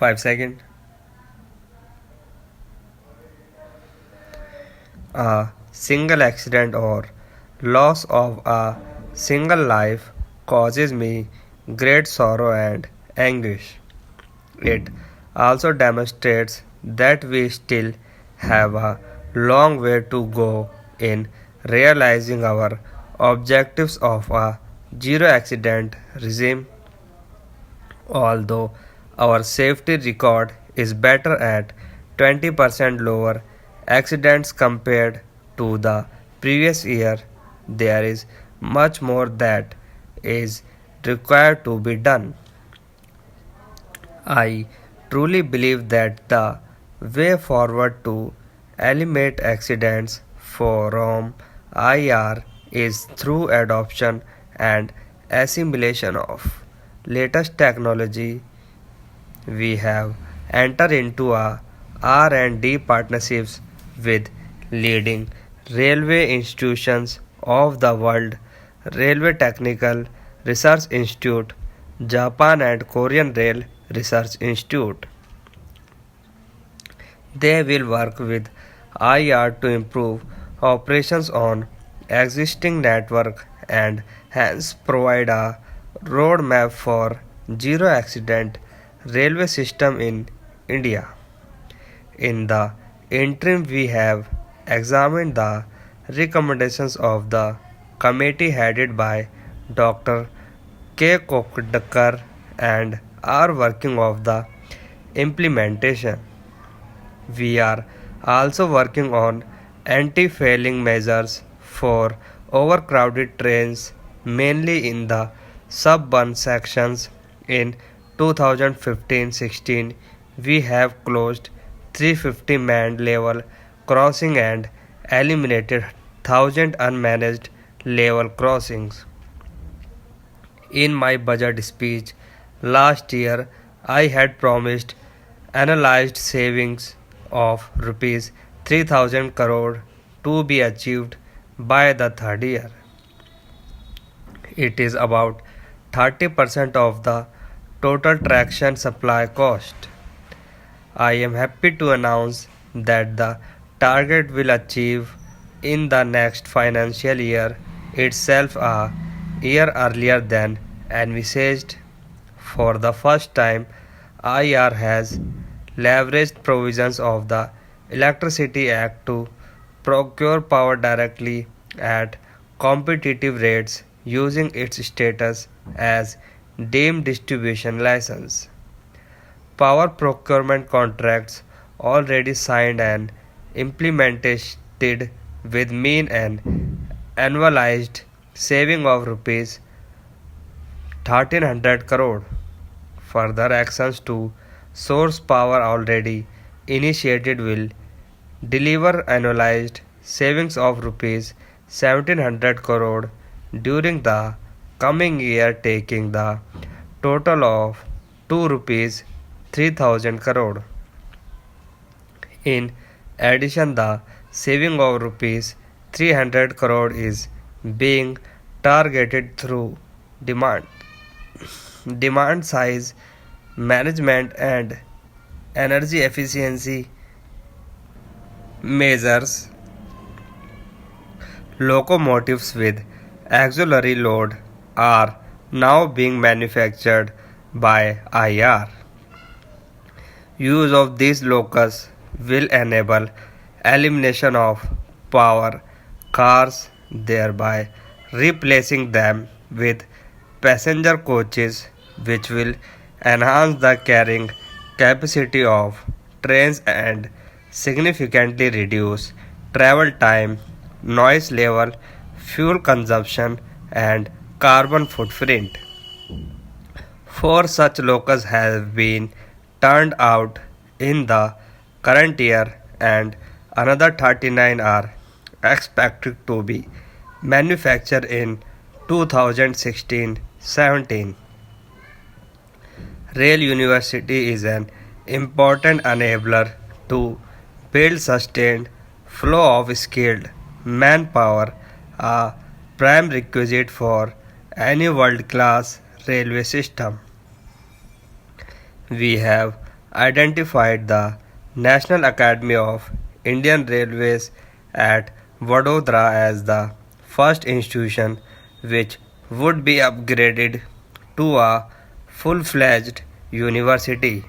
5 seconds. A single accident or loss of a single life causes me great sorrow and anguish. It also demonstrates that we still have a long way to go in realizing our objectives of a zero accident regime. Although our safety record is better at 20% lower accidents compared to the previous year, there is much more that is required to be done. I truly believe that the way forward to eliminate accidents from IR is through adoption and assimilation of latest technology. We have entered into a R&D partnerships with leading railway institutions of the world, Railway Technical Research Institute, Japan and Korean Rail Research Institute. They will work with IR to improve operations on existing network and hence provide a roadmap for zero accident railway system in India. In the interim, we have examined the recommendations of the committee headed by Dr. K. Kokdakar and are working of the implementation. We are also working on anti-failing measures for overcrowded trains, mainly in the suburban sections. In 2015-16, we have closed 350 manned level crossing and eliminated 1,000 unmanaged level crossings. In my budget speech last year, I had promised analyzed savings of rupees 3000 crore to be achieved by the third year. It is about 30% of the total traction supply cost. I am happy to announce that the target will achieve in the next financial year itself a year earlier than envisaged. For the first time, IR has leveraged provisions of the Electricity Act to procure power directly at competitive rates using its status as deemed distribution license. Power procurement contracts already signed and implemented with mean an annualized saving of rupees 1300 crore. Further actions to source power already initiated will deliver annualized savings of rupees 1700 crore during the coming year, taking the total of 2 rupees 3000 crore. In addition, the saving of rupees 300 crore is being targeted through demand demand size management and energy efficiency measures. Locomotives with auxiliary load are now being manufactured by IR. Use of these locus will enable elimination of power cars, thereby replacing them with passenger coaches, which will enhance the carrying capacity of trains and significantly reduce travel time, noise level, fuel consumption, and carbon footprint. Four such locus have been turned out in the current year, and another 39 are expected to be manufactured in 2016-17. Rail University is an important enabler to build sustained flow of skilled manpower, a prime requisite for any world-class railway system. We have identified the National Academy of Indian Railways at Vadodara as the first institution which would be upgraded to a full-fledged university.